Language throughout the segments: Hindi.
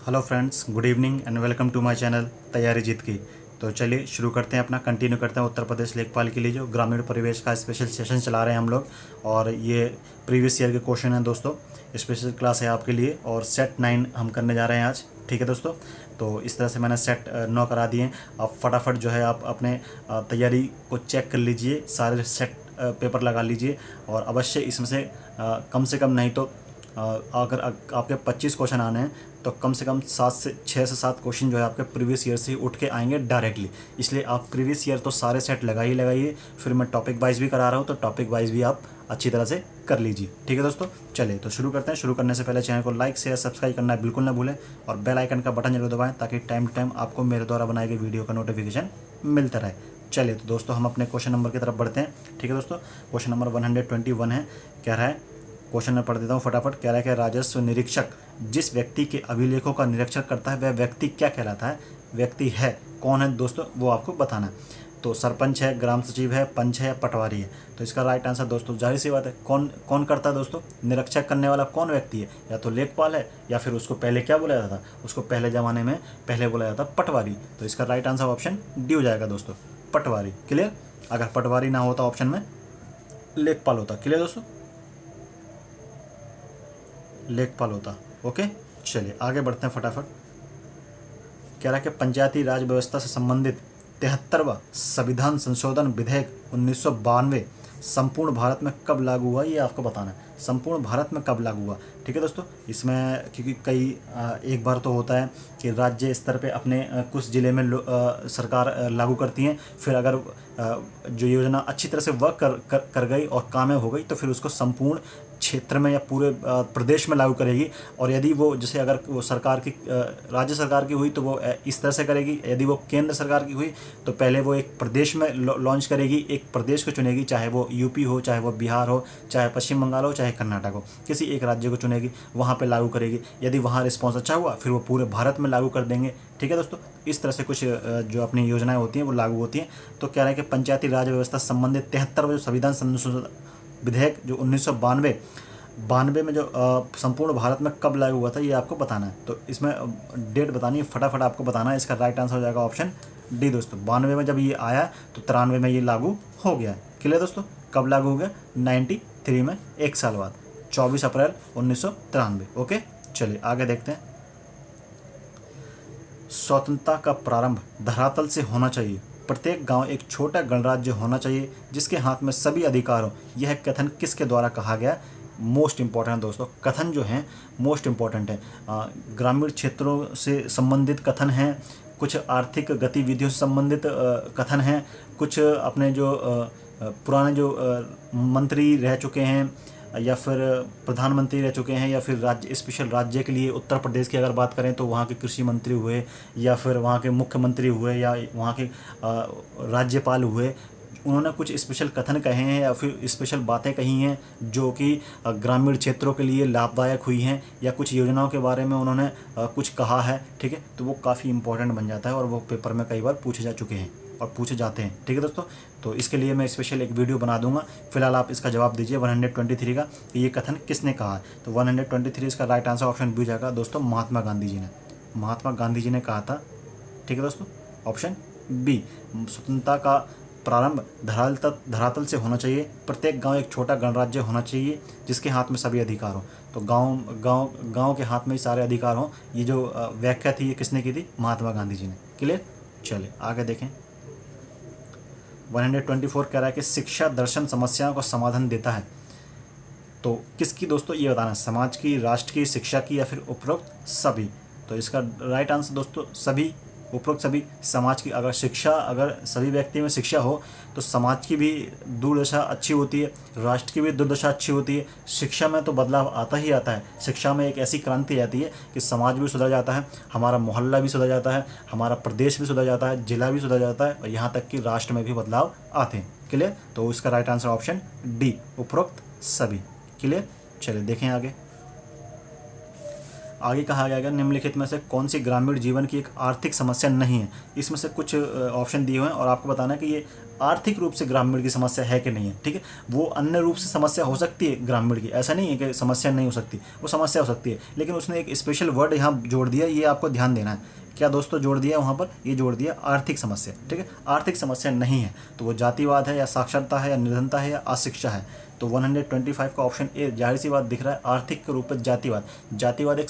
Hello friends, good evening and welcome to my channel तैयारी जीत की। तो चलिए शुरू करते हैं, अपना कंटिन्यू करते हैं उत्तर प्रदेश लेखपाल के लिए जो ग्रामीण परिवेश का स्पेशल सेशन चला रहे हैं हम लोग। और ये प्रीवियस ईयर के क्वेश्चन हैं दोस्तों, स्पेशल क्लास है आपके लिए। और सेट 9 हम करने जा रहे हैं आज, ठीक है दोस्तों। तो इस तरह से मैंने सेट 9 करा दिए। अब फटाफट जो है आप अपने तैयारी को चेक कर लीजिए, सारे सेट पेपर लगा लीजिए। और अवश्य इसमें से कम नहीं तो अगर आपके 25 क्वेश्चन आने हैं तो कम से कम 6 से 7 क्वेश्चन जो है आपके प्रीवियस ईयर से ही उठ के आएंगे डायरेक्टली। इसलिए आप प्रीवियस ईयर तो सारे सेट लगाइए। फिर मैं टॉपिक वाइज भी करा रहा हूँ, तो टॉपिक वाइज भी आप अच्छी तरह से कर लीजिए, ठीक है दोस्तों। चलिए तो शुरू करते हैं। शुरू करने से पहले चैनल को लाइक शेयर सब्सक्राइब करना बिल्कुल ना भूलें, और बेल आइकन का बटन जरूर दबाएं ताकि टाइम टू टाइम आपको मेरे द्वारा बनाई गई वीडियो का नोटिफिकेशन मिलता रहे। चलिए तो दोस्तों हम अपने क्वेश्चन नंबर की तरफ बढ़ते हैं, ठीक है दोस्तों। क्वेश्चन नंबर 121 है, कह रहा है, क्वेश्चन मैं पढ़ देता हूँ फटाफट। कह रहा है कि राजस्व निरीक्षक जिस व्यक्ति के अभिलेखों का निरीक्षण करता है वह व्यक्ति क्या कहलाता है? व्यक्ति है, कौन है दोस्तों, वो आपको बताना है। तो सरपंच है, ग्राम सचिव है, पंच है या पटवारी है? तो इसका राइट आंसर दोस्तों, जाहिर सी बात है, कौन कौन करता है दोस्तों? निरीक्षक करने वाला कौन व्यक्ति है? या तो लेखपाल है, या फिर उसको पहले क्या बोला जाता था? उसको पहले ज़माने में पहले बोला जाता पटवारी। तो इसका राइट आंसर ऑप्शन डी हो जाएगा दोस्तों, पटवारी। क्लियर? अगर पटवारी ना होता ऑप्शन में लेखपाल होता। क्लियर दोस्तों? लेखपाल होता। ओके, चलिए आगे बढ़ते हैं फटाफट। कह रहा है कि पंचायती राज व्यवस्था से संबंधित 73वां संविधान संशोधन विधेयक 1992 संपूर्ण भारत में कब लागू हुआ, ये आपको बताना है। संपूर्ण भारत में कब लागू हुआ, ठीक है दोस्तों। इसमें क्योंकि कई एक बार तो होता है कि राज्य स्तर पे अपने कुछ ज़िले में सरकार लागू करती हैं, फिर अगर जो योजना अच्छी तरह से वर्क कर गई और कामयाब हो गई तो फिर उसको संपूर्ण क्षेत्र में या पूरे प्रदेश में लागू करेगी। और यदि वो जैसे अगर वो सरकार की राज्य सरकार की हुई तो वो इस तरह से करेगी, यदि वो केंद्र सरकार की हुई तो पहले वो एक प्रदेश में लॉन्च करेगी, एक प्रदेश को चुनेगी, चाहे वो यूपी हो, चाहे वो बिहार हो, चाहे पश्चिम बंगाल हो, चाहे कर्नाटक हो, किसी एक राज्य को चुनेगी, वहाँ पर लागू करेगी। यदि वहाँ रिस्पॉन्स अच्छा हुआ फिर वो पूरे भारत में लागू कर देंगे, ठीक है दोस्तों। इस तरह से कुछ जो अपनी योजनाएं होती हैं वो लागू होती हैं। तो कह रहे हैं कि पंचायती राज व्यवस्था संबंधित 73वां जो संविधान संशोधन विधेयक जो 1992 में जो संपूर्ण भारत में कब लागू हुआ था ये आपको बताना है। तो इसमें डेट बतानी है, फटाफट आपको बताना है। इसका राइट आंसर हो जाएगा ऑप्शन डी दोस्तों। 92 में जब ये आया तो 93 में ये लागू हो गया। क्लियर दोस्तों? कब लागू हो गया? 93 में, एक साल बाद, 24 अप्रैल 1993। ओके, चलिए आगे देखते हैं। स्वतंत्रता का प्रारंभ धरातल से होना चाहिए। प्रत्येक गांव एक छोटा गणराज्य होना चाहिए जिसके हाथ में सभी अधिकार हो। यह कथन किसके द्वारा कहा गया? मोस्ट इंपॉर्टेंट दोस्तों, कथन जो हैं मोस्ट इंपॉर्टेंट है। ग्रामीण क्षेत्रों से संबंधित कथन हैं, कुछ आर्थिक गतिविधियों से संबंधित कथन हैं, कुछ अपने जो पुराने जो मंत्री रह चुके हैं या फिर प्रधानमंत्री रह चुके हैं, या फिर राज्य स्पेशल राज्य के लिए उत्तर प्रदेश की अगर बात करें तो वहाँ के कृषि मंत्री हुए, या फिर वहाँ के मुख्यमंत्री हुए, या वहाँ के राज्यपाल हुए, उन्होंने कुछ स्पेशल कथन कहे हैं या फिर स्पेशल बातें कही हैं जो कि ग्रामीण क्षेत्रों के लिए लाभदायक हुई हैं, या कुछ योजनाओं के बारे में उन्होंने कुछ कहा है, ठीक है। तो वो काफ़ी इंपॉर्टेंट बन जाता है और वो पेपर में कई बार पूछे जा चुके हैं और पूछे जाते हैं, ठीक है दोस्तों। तो इसके लिए मैं स्पेशल एक वीडियो बना दूंगा। फिलहाल आप इसका जवाब दीजिए 123 का, कि ये कथन किसने कहा है। तो 123 इसका राइट आंसर ऑप्शन बी जाएगा दोस्तों, महात्मा गांधी जी ने। महात्मा गांधी जी ने कहा था, ठीक है दोस्तों, ऑप्शन बी। स्वतंत्रता का प्रारंभ धरातल से होना चाहिए। प्रत्येक गांव एक छोटा गणराज्य होना चाहिए जिसके हाथ में सभी अधिकार हो। तो गांव के हाथ में ही सारे अधिकार हों, ये जो व्याख्या थी ये किसने की थी? महात्मा गांधी जी ने। क्लियर? चलिए आगे देखें। 124 कह रहा है कि शिक्षा दर्शन समस्याओं का समाधान देता है। तो किसकी दोस्तों, ये बताना है, समाज की, राष्ट्र की, शिक्षा की, या फिर उपरोक्त सभी? तो इसका राइट आंसर दोस्तों सभी, उपरोक्त सभी। समाज की अगर शिक्षा, अगर सभी व्यक्ति में शिक्षा हो तो समाज की भी दुर्दशा अच्छी होती है, राष्ट्र की भी दुर्दशा अच्छी होती है। शिक्षा में तो बदलाव आता ही आता है। शिक्षा में एक ऐसी क्रांति आती है कि समाज भी सुधर जाता है, हमारा मोहल्ला भी सुधर जाता है, हमारा प्रदेश भी सुधर जाता है, जिला भी सुधर जाता है, और यहाँ तक कि राष्ट्र में भी बदलाव आते हैं। क्लियर? तो इसका राइट आंसर ऑप्शन डी, उपरोक्त सभी। क्लियर? चलिए देखें आगे। आगे कहा गया है निम्नलिखित में से कौन सी ग्रामीण जीवन की एक आर्थिक समस्या नहीं है। इसमें से कुछ ऑप्शन दिए हुए हैं और आपको बताना है कि ये आर्थिक रूप से ग्रामीण की समस्या है कि नहीं है। ठीक है, वो अन्य रूप से समस्या हो सकती है ग्रामीण की, ऐसा नहीं है कि समस्या नहीं हो सकती, वो समस्या हो सकती है, लेकिन उसने एक स्पेशल वर्ड यहाँ जोड़ दिया, ये आपको ध्यान देना है। क्या दोस्तों जोड़ दिया वहाँ पर? ये जोड़ दिया आर्थिक समस्या। ठीक है, आर्थिक समस्या नहीं है तो वो जातिवाद है या साक्षरता है या निर्धनता है या अशिक्षा है। तो 125 का ऑप्शन ए जाहिर सी बात दिख रहा है, आर्थिक के रूप में जातिवाद। जातिवाद एक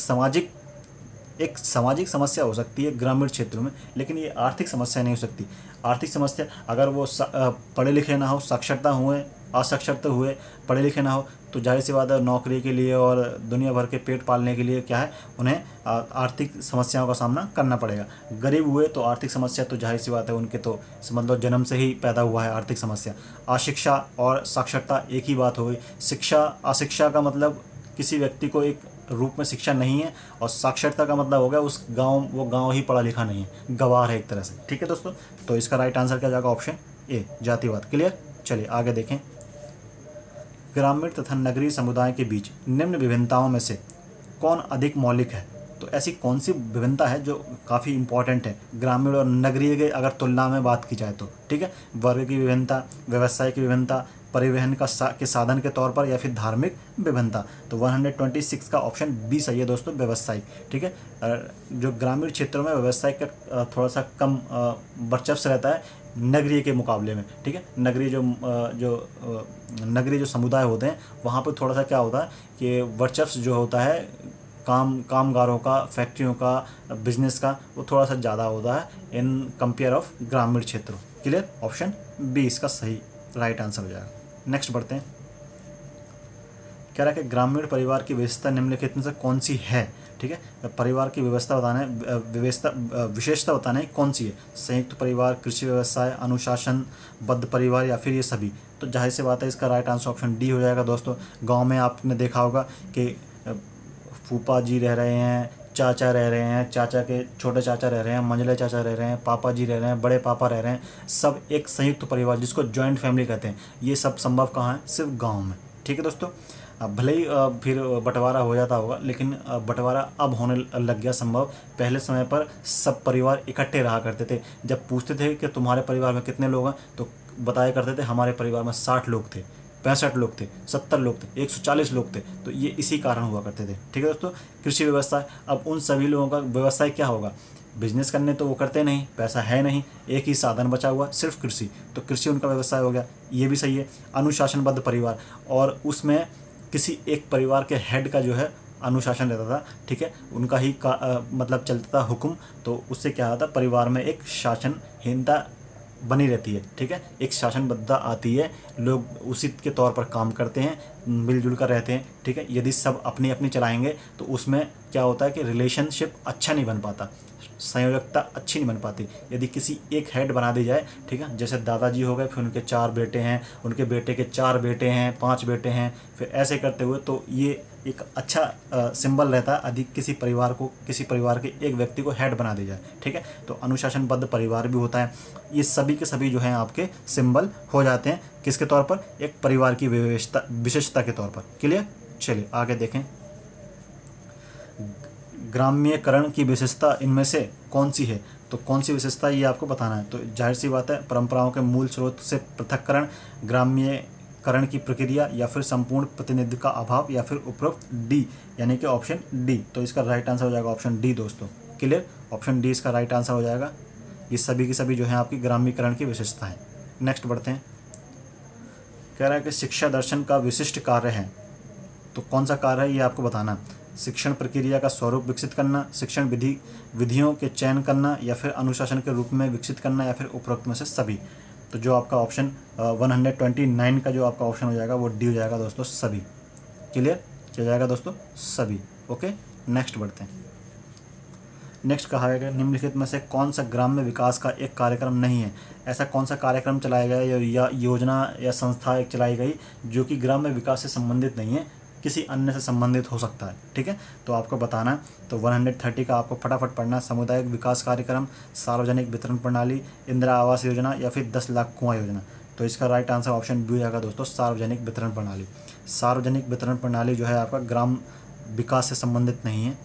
सामाजिक समस्या हो सकती है ग्रामीण क्षेत्रों में, लेकिन ये आर्थिक समस्या नहीं हो सकती। आर्थिक समस्या अगर वो पढ़े लिखे ना हो, साक्षरता हुए, असाक्षरता हुए, पढ़े लिखे ना हो, तो जाहिर सी बात है नौकरी के लिए और दुनिया भर के पेट पालने के लिए क्या है, उन्हें आर्थिक समस्याओं का सामना करना पड़ेगा। गरीब हुए तो आर्थिक समस्या तो जाहिर सी बात है उनके तो समझ लो जन्म से ही पैदा हुआ है आर्थिक समस्या। अशिक्षा और साक्षरता एक ही बात हो गई। शिक्षा, अशिक्षा का मतलब किसी व्यक्ति को एक रूप में शिक्षा नहीं है, और साक्षरता का मतलब हो गया वो गांव ही पढ़ा लिखा नहीं है, गंवार है एक तरह से। ठीक है दोस्तों, तो इसका राइट आंसर क्या जाएगा? ऑप्शन ए, जातिवाद। क्लियर? चलिए आगे देखें। ग्रामीण तथा नगरीय समुदाय के बीच निम्न विभिन्नताओं में से कौन अधिक मौलिक है? तो ऐसी कौन सी विभिन्नता है जो काफ़ी इंपॉर्टेंट है ग्रामीण और नगरीय के अगर तुलना में बात की जाए तो? ठीक है, वर्ग की विभिन्नता, व्यवसाय की विभिन्नता, परिवहन के साधन के तौर पर, या फिर धार्मिक विभिन्नता। तो 126 का ऑप्शन बी सही है दोस्तों, व्यवसायिक। ठीक है, जो ग्रामीण क्षेत्रों में व्यवसाय का थोड़ा सा कम वर्चस्व रहता है नगरीय के मुकाबले में। ठीक है, नगरीय जो समुदाय होते हैं वहाँ पर थोड़ा सा क्या होता है कि वर्चस्व जो होता है कामगारों का, फैक्ट्रियों का, बिजनेस का, वो थोड़ा सा ज़्यादा होता है इन कंपेयर ऑफ ग्रामीण क्षेत्रों। क्लियर? ऑप्शन बी इसका सही राइट आंसर हो जाएगा। नेक्स्ट बढ़ते हैं। कह रहा है कि ग्रामीण परिवार की विशेषता निम्नलिखित में से कौन सी है? ठीक है, परिवार की व्यवस्था बताना है, विशेषता बताना है कौन सी है? संयुक्त परिवार, कृषि व्यवसाय, अनुशासनबद्ध परिवार, या फिर ये सभी? तो जाहिर सी बात है इसका राइट आंसर ऑप्शन डी हो जाएगा दोस्तों। गांव में आपने देखा होगा कि फूफा जी रह रहे हैं, चाचा रह रहे हैं, चाचा के छोटे चाचा रह रहे हैं, मंझले चाचा रह रहे हैं, पापा जी रह रहे हैं, बड़े पापा रह रहे हैं, सब एक संयुक्त परिवार जिसको जॉइंट फैमिली कहते हैं। ये सब संभव कहाँ है? सिर्फ गांव में। ठीक है दोस्तों, अब भले ही फिर बंटवारा हो जाता होगा, लेकिन बंटवारा अब होने लग गया संभव। पहले समय पर सब परिवार इकट्ठे रहा करते थे। जब पूछते थे कि तुम्हारे परिवार में कितने लोग हैं, तो बताया करते थे हमारे परिवार में 60 लोग थे, 65 लोग थे, 70 लोग थे, 140 लोग थे। तो ये इसी कारण हुआ करते थे। ठीक है दोस्तों, कृषि व्यवसाय, अब उन सभी लोगों का व्यवसाय क्या होगा? बिजनेस करने तो वो करते नहीं, पैसा है नहीं, एक ही साधन बचा हुआ सिर्फ कृषि, तो कृषि उनका व्यवसाय हो गया। ये भी सही है। अनुशासनबद्ध परिवार, और उसमें किसी एक परिवार के हेड का जो है अनुशासन रहता था। ठीक है, उनका ही मतलब चलता था हुक्म, तो उससे क्या होता, परिवार में एक शासनहीनता बनी रहती है। ठीक है, एक शासनबद्धता आती है, लोग उसी के तौर पर काम करते हैं, मिलजुल कर रहते हैं। ठीक है, यदि सब अपनी अपनी चलाएंगे तो उसमें क्या होता है कि रिलेशनशिप अच्छा नहीं बन पाता, संयोजकता अच्छी नहीं बन पाती। यदि किसी एक हेड बना दी जाए, ठीक है, जैसे दादाजी हो गए, फिर उनके 4 बेटे हैं, उनके बेटे के 4 बेटे हैं, 5 बेटे हैं, फिर ऐसे करते हुए, तो ये एक अच्छा सिंबल रहता है अधिक किसी परिवार के एक व्यक्ति को हेड बना दिया जाए। ठीक है, तो अनुशासनबद्ध परिवार भी होता है। ये सभी के सभी जो हैं आपके सिंबल हो जाते हैं किसके तौर पर? एक परिवार की विशेषता के तौर पर। क्लियर? चलिए आगे देखें। ग्राम्यकरण की विशेषता इनमें से कौन सी है? तो कौन सी विशेषता ये आपको बताना है। तो जाहिर सी बात है परंपराओं के मूल स्रोत से पृथक्करण, ग्राम्यकरण की प्रक्रिया, या फिर संपूर्ण प्रतिनिधित्व का अभाव, या फिर उपरोक्त डी, यानी कि ऑप्शन डी। तो इसका राइट आंसर हो जाएगा ऑप्शन डी दोस्तों। क्लियर? ऑप्शन डी इसका राइट आंसर हो जाएगा। ये सभी की सभी जो है आपकी ग्रामीकरण की विशेषता है। नेक्स्ट बढ़ते हैं। कह रहा है कि शिक्षा दर्शन का विशिष्ट कार्य है, तो कौन सा कार्य है ये आपको बताना है। शिक्षण प्रक्रिया का स्वरूप विकसित करना, शिक्षण विधियों के चयन करना, या फिर अनुशासन के रूप में विकसित करना, या फिर उपरोक्त में से सभी। तो जो आपका ऑप्शन 129 का जो आपका ऑप्शन हो जाएगा वो डी हो जाएगा दोस्तों, सभी। क्लियर? क्या जाएगा दोस्तों? सभी। ओके, नेक्स्ट बढ़ते हैं। नेक्स्ट कहा गया निम्नलिखित में से कौन सा ग्राम्य विकास का एक कार्यक्रम नहीं है? ऐसा कौन सा कार्यक्रम चलाया गया या योजना या संस्था एक चलाई गई जो कि ग्राम्य विकास से संबंधित नहीं है, किसी अन्य से संबंधित हो सकता है? ठीक है, तो आपको बताना है। तो 130 का आपको फटाफट पढ़ना। सामुदायिक विकास कार्यक्रम, सार्वजनिक वितरण प्रणाली, इंदिरा आवास योजना, या फिर 10 लाख कुआं योजना। तो इसका राइट आंसर ऑप्शन बी हो जाएगा दोस्तों, सार्वजनिक वितरण प्रणाली। सार्वजनिक वितरण प्रणाली जो है आपका ग्राम विकास से संबंधित नहीं है।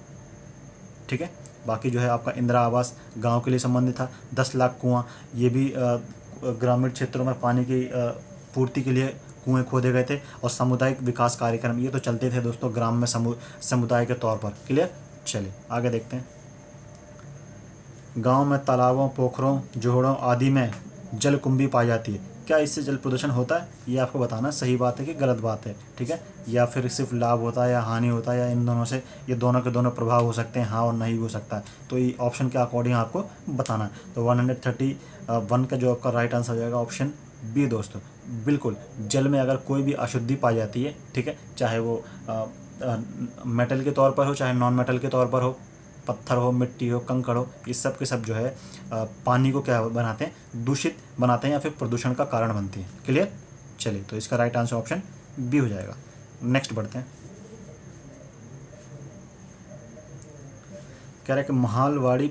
ठीक है। बाकी जो है आपका इंदिरा आवास गांव के लिए संबंधित था, 10 लाख कुआं, ये भी ग्रामीण क्षेत्रों में पानी की पूर्ति के लिए कुएं खोदे गए थे। और सामुदायिक विकास कार्यक्रम ये तो चलते थे दोस्तों ग्राम में समुदाय के तौर पर। क्लियर। चलिए आगे देखते हैं। गांव में तालाबों, पोखरों, जोहड़ों आदि में जलकुंभी पाई जाती है। क्या इससे जल प्रदूषण होता है, ये आपको बताना सही बात है कि गलत बात है, ठीक है। या फिर सिर्फ लाभ होता है या हानि होता है, या इन दोनों से ये दोनों के दोनों प्रभाव हो सकते हैं, हाँ और नहीं हो सकता है। तो ये ऑप्शन के अकॉर्डिंग आपको बताना है। तो 131 का जो आपका राइट आंसर हो जाएगा ऑप्शन बी दोस्तों। बिल्कुल, जल में अगर कोई भी अशुद्धि पाई जाती है, ठीक है, चाहे वो मेटल के तौर पर हो चाहे नॉन मेटल के तौर पर हो, पत्थर हो, मिट्टी हो, कंकड़ हो, ये सब के सब जो है पानी को क्या बनाते हैं, दूषित बनाते हैं या फिर प्रदूषण का कारण बनती हैं। क्लियर। चलिए, तो इसका राइट आंसर ऑप्शन बी हो जाएगा। नेक्स्ट बढ़ते हैं। कह रहे हैं कि महालवाड़ी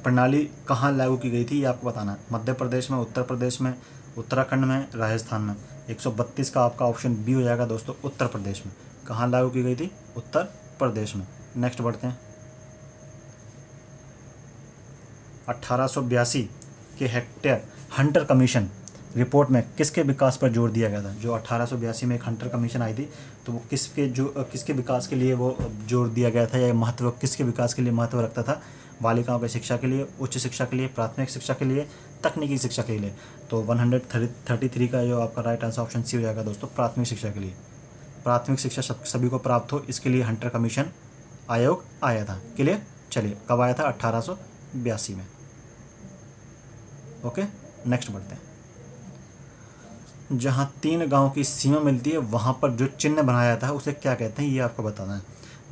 प्रणाली कहाँ लागू की गई थी, ये आपको बताना है। मध्य प्रदेश में, उत्तर प्रदेश में, उत्तराखंड में, राजस्थान में। 132 का आपका ऑप्शन बी हो जाएगा दोस्तों, उत्तर प्रदेश में। कहाँ लागू की गई थी, उत्तर प्रदेश में। नेक्स्ट बढ़ते हैं। 1882 के हेक्टेयर हंटर कमीशन रिपोर्ट में किसके विकास पर जोर दिया गया था। जो 1882 में एक हंटर कमीशन आई थी, तो वो किसके विकास के लिए वो जोर दिया गया था, या महत्व किसके विकास के लिए महत्व रखता था। बालिकाओं की शिक्षा के लिए, उच्च शिक्षा के लिए, प्राथमिक शिक्षा के लिए, तकनीकी शिक्षा के लिए। तो 133 का जो आपका राइट आंसर ऑप्शन सी हो जाएगा दोस्तों, प्राथमिक शिक्षा के लिए। प्राथमिक शिक्षा सभी को प्राप्त हो, इसके लिए हंटर कमीशन आयोग आया था। क्लियर। चलिए, कब आया था, 1882 में। ओके, नेक्स्ट बढ़ते हैं। जहाँ 3 गांव की सीमा मिलती है वहाँ पर जो चिन्ह बनाया जाता है उसे क्या कहते हैं, ये आपको बताना है।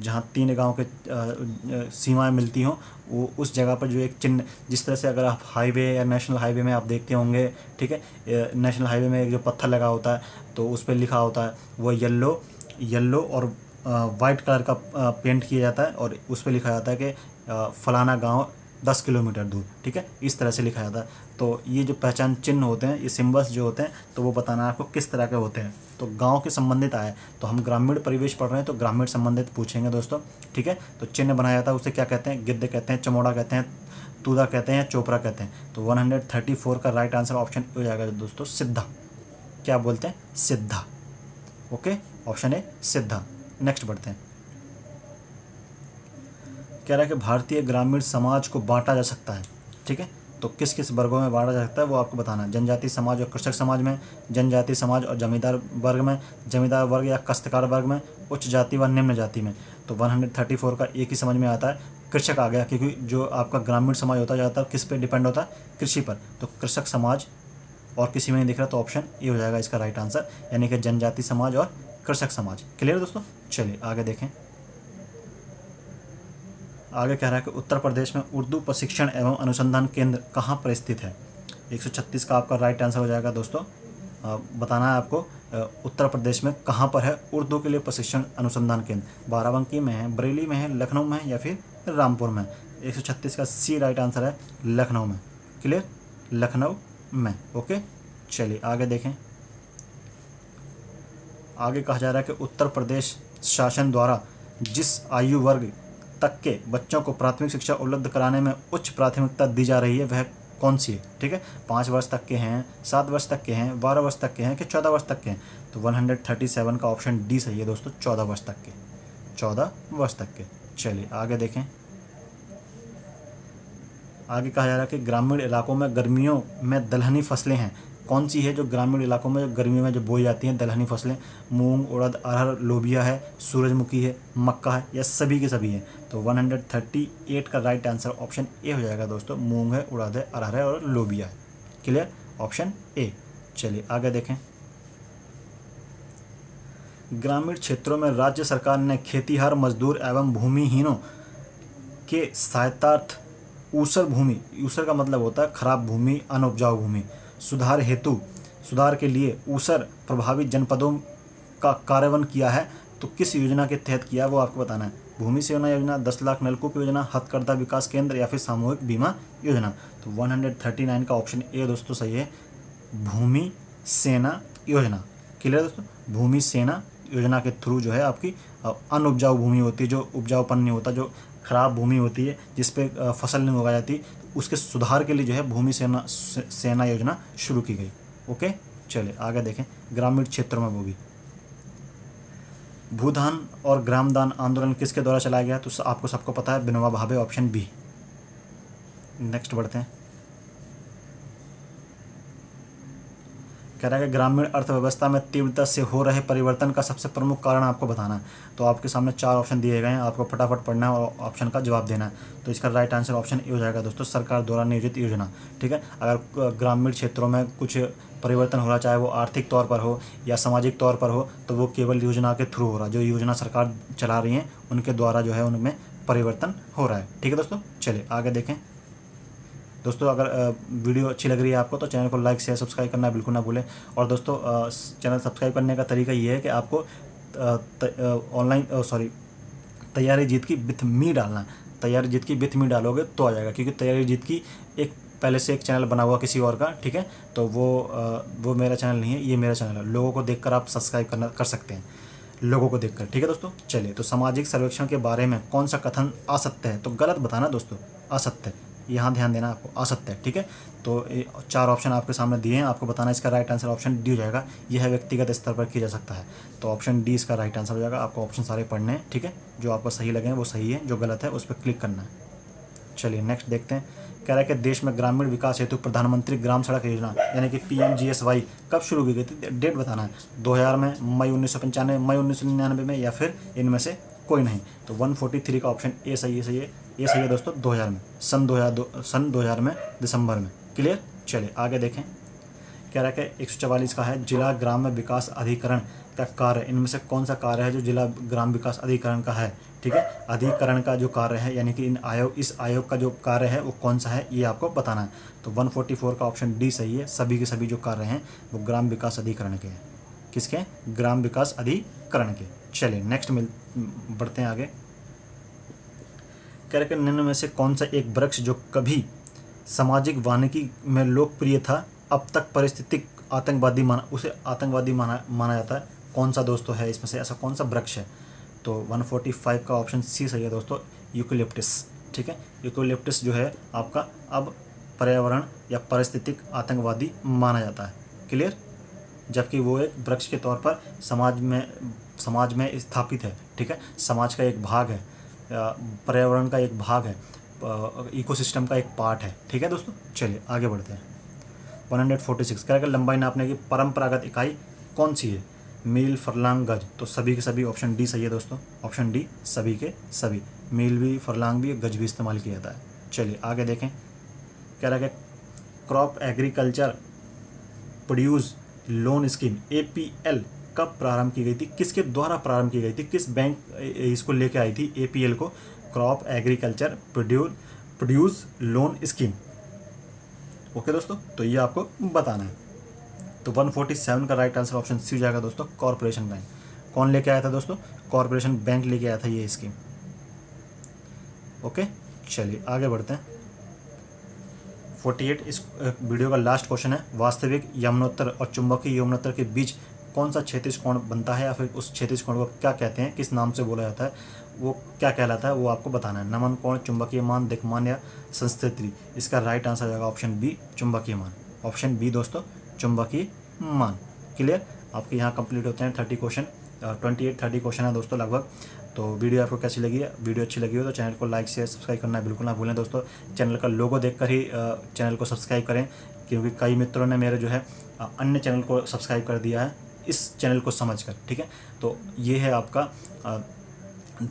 जहाँ 3 गांव के सीमाएं मिलती हों, वो उस जगह पर जो एक चिन्ह, जिस तरह से अगर आप हाईवे या नेशनल हाईवे में आप देखते होंगे, ठीक है, नेशनल हाईवे में एक जो पत्थर लगा होता है तो उस पर लिखा होता है, वो येलो और वाइट कलर का पेंट किया जाता है, और उस पर लिखा जाता है कि फलाना गांव 10 किलोमीटर दूर, ठीक है, इस तरह से लिखा जाता है। तो ये जो पहचान चिन्ह होते हैं, ये सिम्बल्स जो होते हैं, तो वो बताना आपको किस तरह के होते हैं। तो गांव के संबंधित आए, तो हम ग्रामीण परिवेश पढ़ रहे हैं तो ग्रामीण संबंधित पूछेंगे दोस्तों, ठीक है। तो चिन्ह बनाया जाता है उसे क्या कहते हैं, गिद्ध कहते हैं, चमोड़ा कहते हैं, तूदा कहते हैं, चोपड़ा कहते हैं। तो 134 का राइट आंसर ऑप्शन हो जाएगा दोस्तों, सिद्धा। क्या बोलते हैं, सिद्धा। ओके, ऑप्शन ए सिद्धा। नेक्स्ट बढ़ते हैं। कह रहा है कि भारतीय ग्रामीण समाज को बांटा जा सकता है, ठीक है। तो किस किस वर्गों में बांटा जा सकता है वो आपको बताना है। जनजाति समाज और कृषक समाज में, जनजाति समाज और जमींदार वर्ग में, जमींदार वर्ग या काश्तकार वर्ग में, उच्च जाति व निम्न जाति में। तो 134 का एक ही समझ में आता है, कृषक आ गया, क्योंकि जो आपका ग्रामीण समाज होता है ज़्यादातर किस पे डिपेंड होता है, कृषि पर। तो कृषक समाज, और किसी में नहीं दिख रहा तो ऑप्शन ए हो जाएगा इसका राइट आंसर, यानी कि जनजाति समाज और कृषक समाज। क्लियर दोस्तों। चलिए आगे देखें। आगे कह रहा है कि उत्तर प्रदेश में उर्दू प्रशिक्षण एवं अनुसंधान केंद्र कहाँ पर स्थित है। 136 का आपका राइट आंसर हो जाएगा दोस्तों। बताना है आपको उत्तर प्रदेश में कहाँ पर है उर्दू के लिए प्रशिक्षण अनुसंधान केंद्र। बाराबंकी में है, बरेली में है, लखनऊ में है, या फिर रामपुर में। 136 का सी राइट आंसर है, लखनऊ में। क्लियर, लखनऊ में। ओके, चलिए आगे देखें। आगे कहा जा रहा है कि उत्तर प्रदेश शासन द्वारा जिस आयु वर्ग तक के बच्चों को प्राथमिक शिक्षा उपलब्ध कराने में उच्च प्राथमिकता दी जा रही है वह कौन सी है, ठीक है। 5 वर्ष तक के हैं, 7 वर्ष तक के हैं, 12 वर्ष तक के हैं, कि 14 वर्ष तक के हैं। तो 137 का ऑप्शन डी सही है दोस्तों, 14 वर्ष तक के, 14 वर्ष तक के। चलिए आगे देखें। आगे कहा जा रहा है कि ग्रामीण इलाकों में गर्मियों में दलहनी फसलें हैं, कौन सी है जो ग्रामीण इलाकों में गर्मियों में जो बोई जाती हैं दलहनी फसलें। मूंग, उड़द, अरहर, लोबिया है, सूरजमुखी है, मक्का है, या सभी के सभी हैं। तो 138 का राइट आंसर ऑप्शन ए हो जाएगा दोस्तों, मूंग है, उड़द है, अरहर है और लोबिया है। Clear, option A. चलिए आगे देखें। ग्रामीण क्षेत्रों में राज्य सरकार ने खेतीहर मजदूर एवं भूमिहीनों के सहायतार्थ ऊसर भूमि, ऊसर का मतलब होता है खराब भूमि, अनउपजाऊ भूमि, सुधार के लिए ऊसर प्रभावित जनपदों का कार्यान्वयन किया है। तो किस योजना के तहत किया वो आपको बताना है। भूमि सेना योजना, 10 लाख नलकूप योजना, हथकरघा विकास केंद्र, या फिर सामूहिक बीमा योजना। तो 139 का ऑप्शन ए दोस्तों सही है, भूमि सेना योजना। क्लियर दोस्तों, भूमि सेना योजना के थ्रू जो है आपकी अनउपजाऊ भूमि होती है, जो उपजाऊपन नहीं होता, जो ख़राब भूमि होती है जिस पे फसल नहीं उगाई जाती, तो उसके सुधार के लिए जो है भूमि सेना योजना शुरू की गई। ओके, चलिए आगे देखें। ग्रामीण क्षेत्रों में वो भी भूदान और ग्रामदान आंदोलन किसके द्वारा चलाया गया? तो आपको सबको पता है, Vinoba Bhave, option B. Next बढ़ते हैं। कह रहा है कि ग्रामीण अर्थव्यवस्था में तीव्रता से हो रहे परिवर्तन का सबसे प्रमुख कारण आपको बताना है। तो आपके सामने 4 ऑप्शन दिए गए हैं, आपको फटाफट पढ़ना है और ऑप्शन का जवाब देना है। तो इसका राइट आंसर ऑप्शन ए हो जाएगा दोस्तों, सरकार द्वारा नियोजित योजना। ठीक है, अगर ग्रामीण क्षेत्रों में कुछ परिवर्तन हो रहा, चाहे वो आर्थिक तौर पर हो या सामाजिक तौर पर हो, तो वो केवल योजना के थ्रू हो रहा है। जो योजना सरकार चला रही है उनके द्वारा जो है उनमें परिवर्तन हो रहा है। ठीक है दोस्तों, चलिए आगे देखें। दोस्तों अगर वीडियो अच्छी लग रही है आपको तो चैनल को लाइक शेयर सब्सक्राइब करना बिल्कुल ना भूलें। और दोस्तों चैनल सब्सक्राइब करने का तरीका ये है कि आपको ऑनलाइन तैयारी जीत की विथ मी डालना है। तैयारी जीत की विथ मी डालोगे तो आ जाएगा, क्योंकि तैयारी जीत की एक पहले से एक चैनल बना हुआ किसी और का। ठीक है, तो वो मेरा चैनल नहीं है, ये मेरा चैनल है। लोगों को देखकर आप सब्सक्राइब कर सकते हैं, लोगों को देखकर। ठीक है दोस्तों, चलिए। तो सामाजिक सर्वेक्षण के बारे में कौन सा कथन असत्य है? तो गलत बताना दोस्तों, असत्य, यहाँ ध्यान देना आपको, असत्य है। ठीक है, तो 4 ऑप्शन आपके सामने दिए हैं, आपको बताना इसका राइट आंसर ऑप्शन डी हो जाएगा। यह व्यक्तिगत स्तर पर किया जा सकता है, तो ऑप्शन डी इसका राइट आंसर हो जाएगा। आपको ऑप्शन सारे पढ़ने हैं। ठीक है, जो आपको सही लगे वो सही है, जो गलत है उस पर क्लिक करना है। चलिए नेक्स्ट देखते हैं। कह रहा है कि देश में ग्रामीण विकास हेतु प्रधानमंत्री ग्राम सड़क योजना यानी कि PMGSY कब शुरू की गई थी? डेट बताना है। 2000 में, मई 1995, मई 1999 में, या फिर इनमें से कोई नहीं। तो 143 का ऑप्शन ए सही है, सही है, ये सही है दोस्तों। 2000 में, सन 2000 में दिसंबर में। क्लियर, चलिए आगे देखें। कह रहा है कि 144 का है, जिला ग्राम विकास अधिकरण का कार्य इनमें से कौन सा कार्य है जो जिला ग्राम विकास अधिकरण का है? ठीक है, अधिकरण का जो कार्य है यानी कि इस आयोग का जो कार्य है वो कौन सा है, ये आपको बताना है। तो 144 का ऑप्शन डी सही है। सभी के सभी जो कार्य हैं वो ग्राम विकास अधिकरण के हैं। किसके? ग्राम विकास अधिकरण के। चलिए नेक्स्ट बढ़ते हैं आगे। कह रहे निम्न में से कौन सा एक वृक्ष जो कभी सामाजिक वानिकी में लोकप्रिय था अब तक पारिस्थितिक आतंकवादी माना जाता है? कौन सा दोस्तों है इसमें से, ऐसा कौन सा वृक्ष है? तो 145 का ऑप्शन सी सही है दोस्तों, यूकेलिप्टस। ठीक है, यूकेलिप्टस जो है आपका अब पर्यावरण या पारिस्थितिक आतंकवादी माना जाता है। क्लियर, जबकि वो एक वृक्ष के तौर पर समाज में स्थापित है। ठीक है, समाज का एक भाग है, पर्यावरण का एक भाग है, इकोसिस्टम का एक पार्ट है। ठीक है दोस्तों, चलिए आगे बढ़ते हैं। 146 कह रहा है लंबाई नापने की परंपरागत इकाई कौन सी है? मील, फरलांग, गज। तो सभी के सभी ऑप्शन डी सही है दोस्तों, ऑप्शन डी सभी के सभी। मील भी, फरलांग भी, गज भी इस्तेमाल किया जाता है। चलिए आगे देखें। कह रहा है crop agriculture produce loan scheme APL कब प्रारंभ की गई थी? किसके द्वारा प्रारंभ की गई थी? किस बैंक इसको लेके आई थी APL को? Crop agriculture produce loan scheme. Okay दोस्तों, तो ये आपको बताना है। तो 147 का राइट आंसर ऑप्शन सी हो जाएगा दोस्तों, कॉर्पोरेशन बैंक। कौन लेके आया था दोस्तों? कॉर्पोरेशन बैंक लेके आया था ये स्कीम। ओके, चलिए आगे बढ़ते हैं। 48 इस वीडियो का लास्ट क्वेश्चन है। वास्तविक यमुनोत्तर और चुंबकीय यमुनोत्तर के बीच कौन सा क्षैतिज कोण बनता है, या फिर उस क्षैतिज कोण को क्या कहते हैं, किस नाम से बोला जाता है, वो क्या कहलाता है, वो आपको बताना है। नमन कोण, चुंबकीय मान, दिक्मान या संस्थिति। इसका राइट आंसर जाएगा ऑप्शन बी, चुंबकीय मान। ऑप्शन बी दोस्तों, चुंबकीय मान। क्लियर, आपके यहाँ कंप्लीट होते हैं 30 क्वेश्चन, 28-30 क्वेश्चन है दोस्तों लगभग। तो वीडियो आपको कैसी लगी है? वीडियो अच्छी लगी हो तो चैनल को लाइक शेयर सब्सक्राइब करना बिल्कुल ना भूलें दोस्तों। चैनल का लोगो देखकर ही चैनल को सब्सक्राइब करें, क्योंकि कई मित्रों ने मेरे जो है अन्य चैनल को सब्सक्राइब कर दिया है इस चैनल को समझकर। ठीक है, तो ये है आपका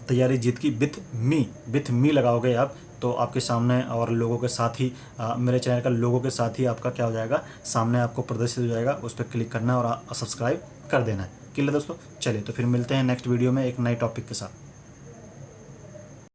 तैयारी जीत की विथ मी लगाओगे आप तो आपके सामने और लोगों के साथ ही मेरे चैनल का लोगों के साथ ही आपका क्या हो जाएगा, सामने आपको प्रदर्शित हो जाएगा। उस पर क्लिक करना है और सब्सक्राइब कर देना है। क्लियर दोस्तों, चलिए तो फिर मिलते हैं नेक्स्ट वीडियो में एक नए टॉपिक के साथ।